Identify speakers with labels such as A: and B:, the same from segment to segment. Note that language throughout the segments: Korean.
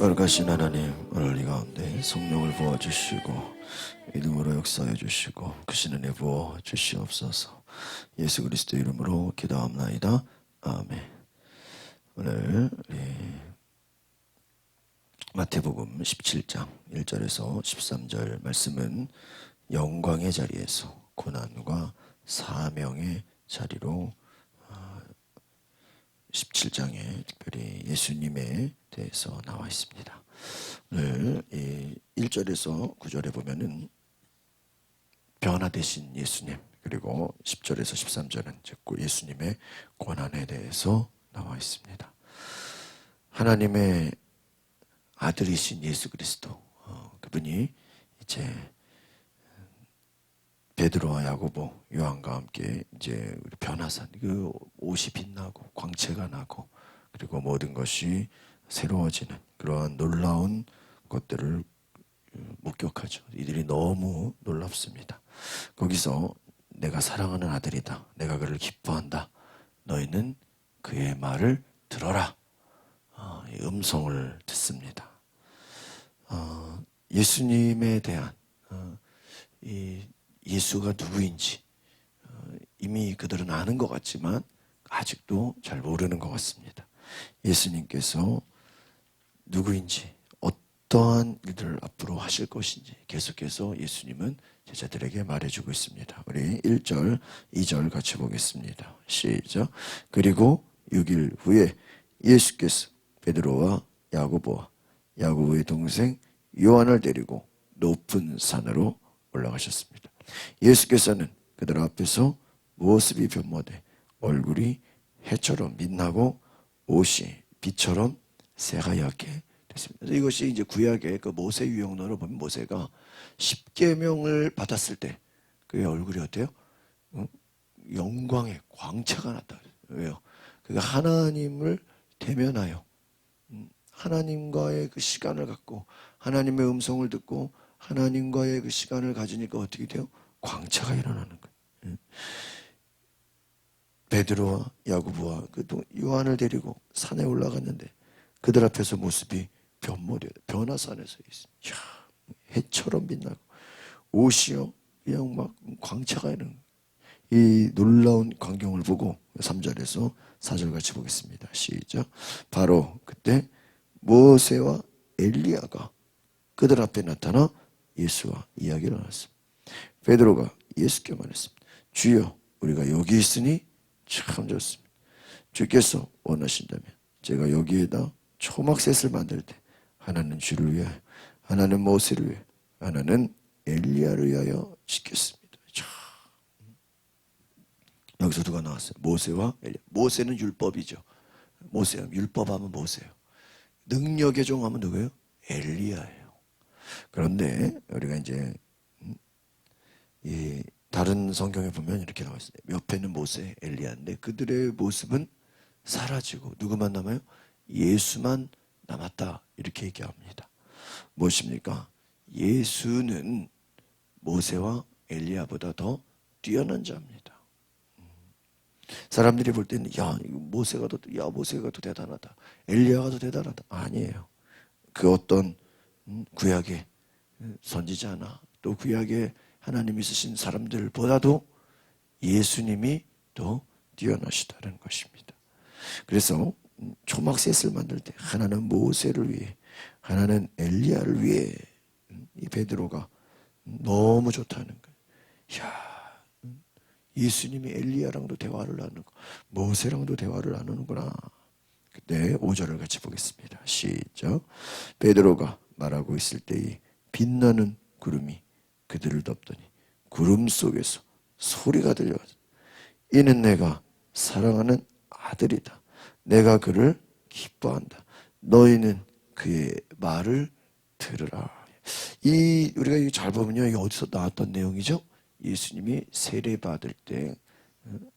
A: 거룩하신 하나님, 오늘 이 가운데 성령을 부어주시고 믿음으로 역사해 주시고 크신 은혜 부어 주시옵소서. 예수 그리스도 이름으로 기도합나이다. 아멘. 오늘 마태복음 17장 1절에서 13절 말씀은 영광의 자리에서 고난과 사명의 자리로 17장에 특별히 예수님에 대해서 나와 있습니다. 오늘 1절에서 9절에 보면은 변화되신 예수님, 그리고 10절에서 13절은 즉 예수님의 고난에 대해서 나와 있습니다. 하나님의 아들이신 예수 그리스도, 그분이 이제 베드로와 야고보, 요한과 함께 이제 우리 변화산, 그 옷이 빛나고 광채가 나고 그리고 모든 것이 새로워지는 그러한 놀라운 것들을 목격하죠. 이들이 너무 놀랍습니다. 거기서 내가 사랑하는 아들이다, 내가 그를 기뻐한다, 너희는 그의 말을 들어라, 이 음성을 듣습니다. 예수님에 대한 이 예수가 누구인지 이미 그들은 아는 것 같지만 아직도 잘 모르는 것 같습니다. 예수님께서 누구인지, 어떠한 일들을 앞으로 하실 것인지 계속해서 예수님은 제자들에게 말해주고 있습니다. 우리 1절, 2절 같이 보겠습니다. 시작. 그리고 6일 후에 예수께서 베드로와 야고보와 야고보의 동생 요한을 데리고 높은 산으로 올라가셨습니다. 예수께서는 그들 앞에서 모습이 변모돼 얼굴이 해처럼 빛나고 옷이 빛처럼 새하얗게 됐습니다. 이것이 이제 구약의 그 모세 유형론을 보면 모세가 십계명을 받았을 때 그의 얼굴이 어때요? 영광의 광채가 났다. 왜요? 그가 하나님을 대면하여 하나님과의 그 시간을 갖고 하나님의 음성을 듣고 하나님과의 그 시간을 가지니까 어떻게 돼요? 광채가 일어나는 거예요. 베드로와 야고보와 그 요한을 데리고 산에 올라갔는데 그들 앞에서 모습이 변모되어 변화산에서 있습니다. 해처럼 빛나고 옷이요 그냥 막 광채가 있는 이 놀라운 광경을 보고 3절에서 4절 같이 보겠습니다. 시작. 바로 그때 모세와 엘리야가 그들 앞에 나타나 예수와 이야기를 나눴습니다. 베드로가 예수께 말했습니다. 주여, 우리가 여기 있으니 참 좋습니다. 주께서 원하신다면 제가 여기에다 초막셋을 만들 때 하나는 주를 위하여, 하나는 모세를 위하여, 하나는 엘리야를 위하여 짓겠습니다. 참. 여기서 누가 나왔어요? 모세와 엘리야. 모세는 율법이죠. 모세, 율법하면 모세예요. 능력의 종하면 누구예요? 엘리야예요. 그런데 우리가 이제 이 다른 성경에 보면 이렇게 나와 있어요. 옆에는 모세, 엘리야인데 그들의 모습은 사라지고 누구만 남아요? 예수만 남았다, 이렇게 얘기합니다. 무엇입니까? 예수는 모세와 엘리야보다 더 뛰어난 자입니다. 사람들이 볼 때는 모세가 더 대단하다, 엘리야가 더 대단하다. 아니에요. 그 어떤 구약의 선지자나 또 구약의 하나님이 쓰신 사람들보다도 예수님이 더 뛰어나시다는 것입니다. 그래서 초막셋을 만들 때 하나는 모세를 위해, 하나는 엘리야를 위해 이 베드로가 너무 좋다는 거예요. 예수님이 엘리야랑도 대화를 나누고 모세랑도 대화를 나누는구나. 그때 5절을 같이 보겠습니다. 시작. 베드로가 말하고 있을 때에 빛나는 구름이 그들을 덮더니 구름 속에서 소리가 들려왔다. 이는 내가 사랑하는 아들이다. 내가 그를 기뻐한다. 너희는 그의 말을 들으라. 우리가 이거 잘 보면요, 이게 어디서 나왔던 내용이죠? 예수님이 세례 받을 때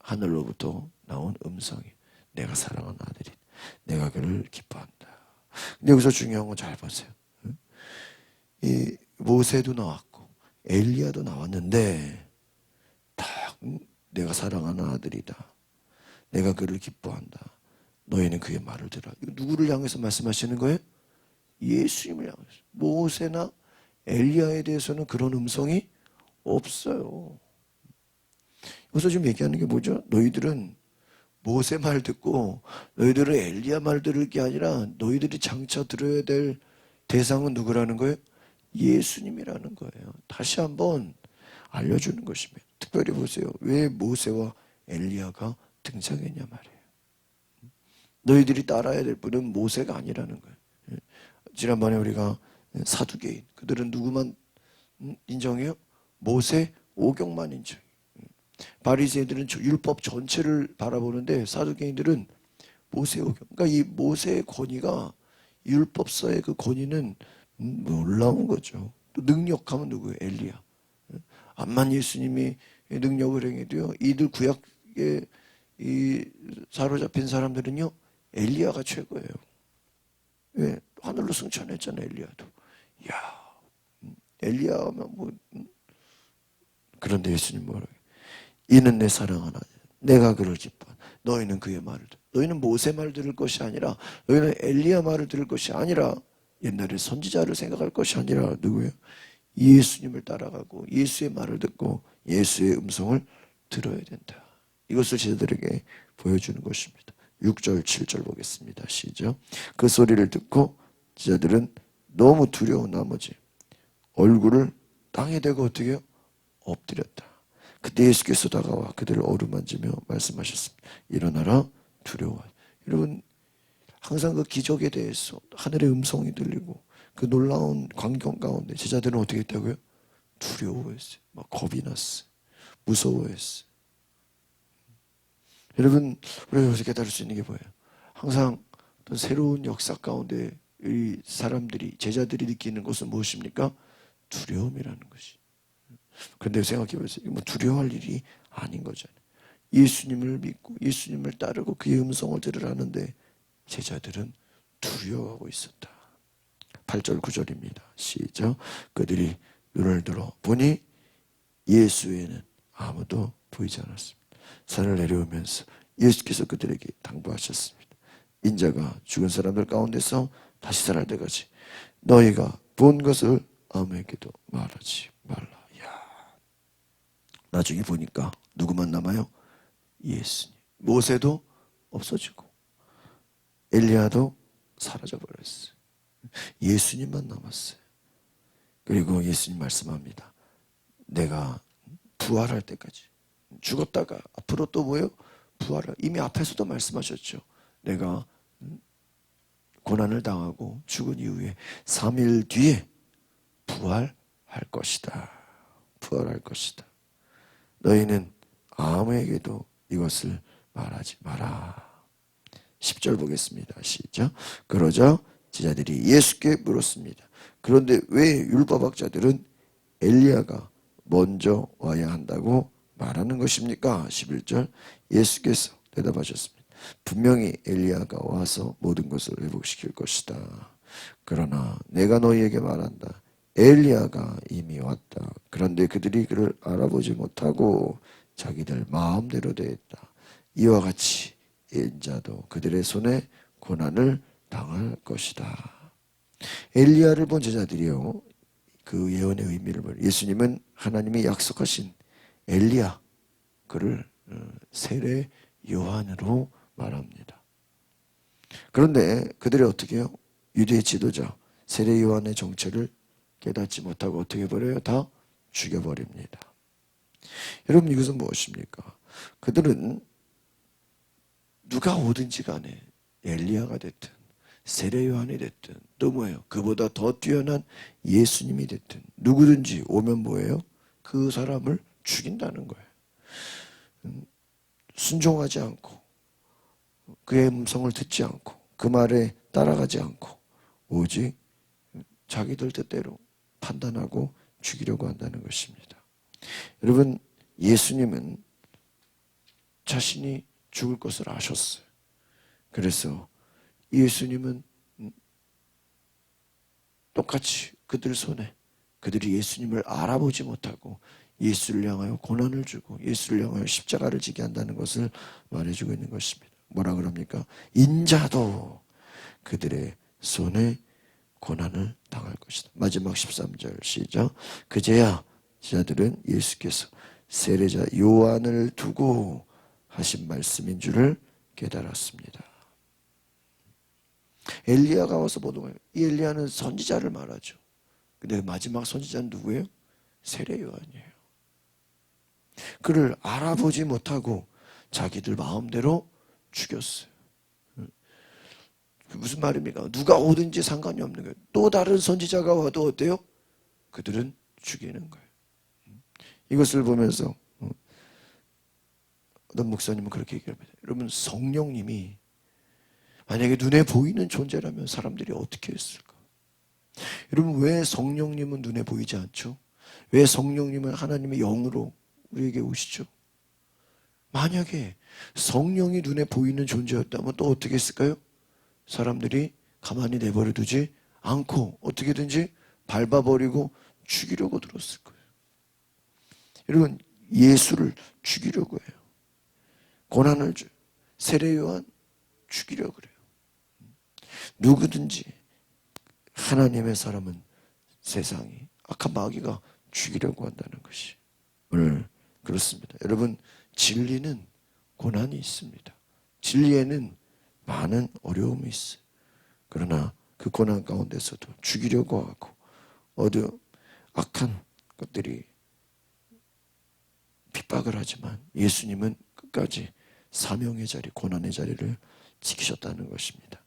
A: 하늘로부터 나온 음성이 내가 사랑하는 아들이다. 내가 그를 기뻐한다. 근데 여기서 중요한 건 잘 보세요. 이 모세도 나왔고 엘리야도 나왔는데 딱 내가 사랑하는 아들이다, 내가 그를 기뻐한다, 너희는 그의 말을 들으라. 이거 누구를 향해서 말씀하시는 거예요? 예수님을 향해서. 모세나 엘리야에 대해서는 그런 음성이 없어요. 여기서 지금 얘기하는 게 뭐죠? 너희들은 모세 말 듣고 너희들은 엘리야 말 들을 게 아니라 너희들이 장차 들어야 될 대상은 누구라는 거예요? 예수님이라는 거예요. 다시 한번 알려주는 것입니다. 특별히 보세요. 왜 모세와 엘리야가 등장했냐 말이에요. 너희들이 따라야 될 분은 모세가 아니라는 거예요. 지난번에 우리가 사두개인, 그들은 누구만 인정해요? 모세 오경만 인정해요. 바리새인들은 율법 전체를 바라보는데 사두개인들은 모세 오경. 그러니까 이 모세의 권위가, 율법서의 그 권위는 놀라운 거죠. 또 능력하면 누구예요? 엘리야. 암만 예수님이 능력을 행해도요, 이들 구약에 이 사로잡힌 사람들은요, 엘리야가 최고예요. 왜? 하늘로 승천했잖아, 엘리야도. 야, 엘리야면 뭐. 그런데 예수님 뭐라고? 이는 내 사랑하는 아들, 내가 그를 기뻐. 너희는 그의 말을 들어. 너희는 모세 말 들을 것이 아니라, 너희는 엘리야 말을 들을 것이 아니라, 옛날에 선지자를 생각할 것이 아니라 누구예요? 예수님을 따라가고 예수의 말을 듣고 예수의 음성을 들어야 된다. 이것을 제자들에게 보여주는 것입니다. 6절 7절 보겠습니다. 시작. 그 소리를 듣고 제자들은 너무 두려운 나머지 얼굴을 땅에 대고 어떻게 해요? 엎드렸다. 그때 예수께서 다가와 그들을 어루만지며 말씀하셨습니다. 일어나라, 두려워하라. 여러분, 항상 그 기적에 대해서 하늘의 음성이 들리고 그 놀라운 광경 가운데 제자들은 어떻게 했다고요? 두려워했어요. 막 겁이 났어요. 무서워했어요. 여러분, 우리가 여기서 깨달을 수 있는 게 뭐예요? 항상 어떤 새로운 역사 가운데 이 사람들이, 제자들이 느끼는 것은 무엇입니까? 두려움이라는 것이. 그런데 생각해 보세요. 뭐 두려워할 일이 아닌 거잖아요. 예수님을 믿고 예수님을 따르고 그의 음성을 들으라는데 제자들은 두려워하고 있었다. 8절 9절입니다. 시작. 그들이 눈을 들어 보니 예수 외에는 아무도 보이지 않았습니다. 산을 내려오면서 예수께서 그들에게 당부하셨습니다. 인자가 죽은 사람들 가운데서 다시 살아날 때까지 너희가 본 것을 아무에게도 말하지 말라. 야, 나중에 보니까 누구만 남아요? 예수님. 모세도 없어지고 엘리야도 사라져 버렸어요. 예수님만 남았어요. 그리고 예수님 말씀합니다. 내가 부활할 때까지, 죽었다가 앞으로 또 뭐예요? 부활을. 이미 앞에서도 말씀하셨죠. 내가 고난을 당하고 죽은 이후에 3일 뒤에 부활할 것이다. 부활할 것이다. 너희는 아무에게도 이것을 말하지 마라. 10절 보겠습니다. 시작. 그러자 제자들이 예수께 물었습니다. 그런데 왜 율법학자들은 엘리야가 먼저 와야 한다고 말하는 것입니까? 11절. 예수께서 대답하셨습니다. 분명히 엘리야가 와서 모든 것을 회복시킬 것이다. 그러나 내가 너희에게 말한다. 엘리야가 이미 왔다. 그런데 그들이 그를 알아보지 못하고 자기들 마음대로 대했다. 이와 같이 인자도 그들의 손에 고난을 당할 것이다. 엘리야를 본 제자들이요, 그 예언의 의미를 보여. 예수님은 하나님이 약속하신 엘리야, 그를 세례 요한으로 말합니다. 그런데 그들이 어떻게 해요? 유대의 지도자 세례 요한의 정체를 깨닫지 못하고 어떻게 버려요? 다 죽여버립니다. 여러분, 이것은 무엇입니까? 그들은 누가 오든지 간에 엘리야가 됐든 세례 요한이 됐든 또 뭐예요? 그보다 더 뛰어난 예수님이 됐든 누구든지 오면 뭐예요? 그 사람을 죽인다는 거예요. 순종하지 않고 그의 음성을 듣지 않고 그 말에 따라가지 않고 오직 자기들 뜻대로 판단하고 죽이려고 한다는 것입니다. 여러분, 예수님은 자신이 죽을 것을 아셨어요. 그래서 예수님은 똑같이 그들 손에, 그들이 예수님을 알아보지 못하고 예수를 향하여 고난을 주고 예수를 향하여 십자가를 지게 한다는 것을 말해주고 있는 것입니다. 뭐라 그럽니까? 인자도 그들의 손에 고난을 당할 것이다. 마지막 13절 시작. 그제야 제자들은 예수께서 세례자 요한을 두고 하신 말씀인 줄을 깨달았습니다. 엘리야가 와서 보는 거예요. 이 엘리야는 선지자를 말하죠. 근데 마지막 선지자는 누구예요? 세례 요한이에요. 그를 알아보지 못하고 자기들 마음대로 죽였어요. 무슨 말입니까? 누가 오든지 상관이 없는 거예요. 또 다른 선지자가 와도 어때요? 그들은 죽이는 거예요. 이것을 보면서 어떤 목사님은 그렇게 얘기합니다. 여러분, 성령님이 만약에 눈에 보이는 존재라면 사람들이 어떻게 했을까? 여러분, 왜 성령님은 눈에 보이지 않죠? 왜 성령님은 하나님의 영으로 우리에게 오시죠? 만약에 성령이 눈에 보이는 존재였다면 또 어떻게 했을까요? 사람들이 가만히 내버려 두지 않고 어떻게든지 밟아버리고 죽이려고 들었을 거예요. 여러분, 예수를 죽이려고 해요. 고난을 줘요. 세례 요한 죽이려고 그래요. 누구든지 하나님의 사람은 세상이 악한 마귀가 죽이려고 한다는 것이 오늘 그렇습니다. 여러분, 진리는 고난이 있습니다. 진리에는 많은 어려움이 있어요. 그러나 그 고난 가운데서도 죽이려고 하고 악한 것들이 핍박을 하지만 예수님은 끝까지 사명의 자리, 고난의 자리를 지키셨다는 것입니다.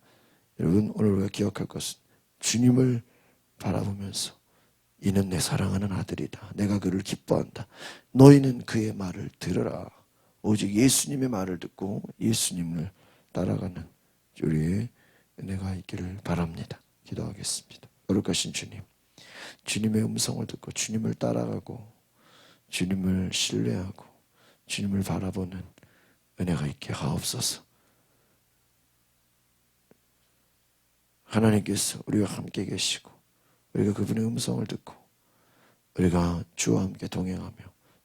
A: 여러분, 오늘 우리가 기억할 것은 주님을 바라보면서 이는 내 사랑하는 아들이다. 내가 그를 기뻐한다. 너희는 그의 말을 들으라. 오직 예수님의 말을 듣고 예수님을 따라가는 우리의 은혜가 있기를 바랍니다. 기도하겠습니다. 거룩하신 주님, 주님의 음성을 듣고 주님을 따라가고 주님을 신뢰하고 주님을 바라보는 은혜가 있게 하옵소서. 하나님께서 우리와 함께 계시고 우리가 그분의 음성을 듣고 우리가 주와 함께 동행하며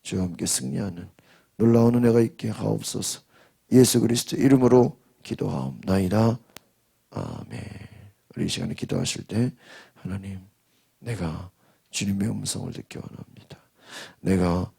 A: 주와 함께 승리하는 놀라운 은혜가 있게 하옵소서. 예수 그리스도 이름으로 기도하옵나이다. 아멘. 우리 이 시간에 기도하실 때 하나님, 내가 주님의 음성을 듣기 원합니다. 내가